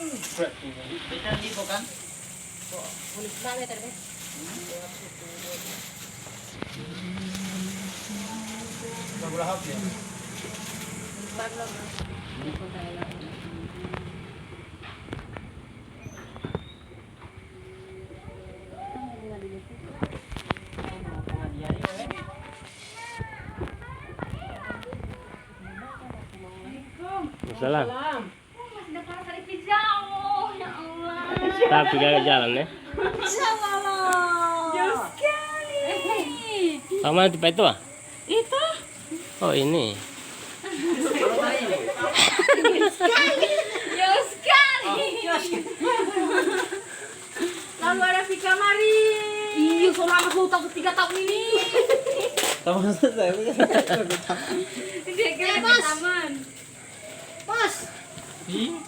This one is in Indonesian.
Beda libo kan? Kok kulit banget tadi. Berapa ya? Salam. Masih depan kali jauh, ya Allah. Tapi gak jalan ya. Jauh sekali. Sama tipe itu ah? Itu. Oh ini. Jauh sekali. Lalu ada Vika Mari. Iya, selama 3 tahun ini. Taman selesai. Dia kira di taman. Bos. Ih,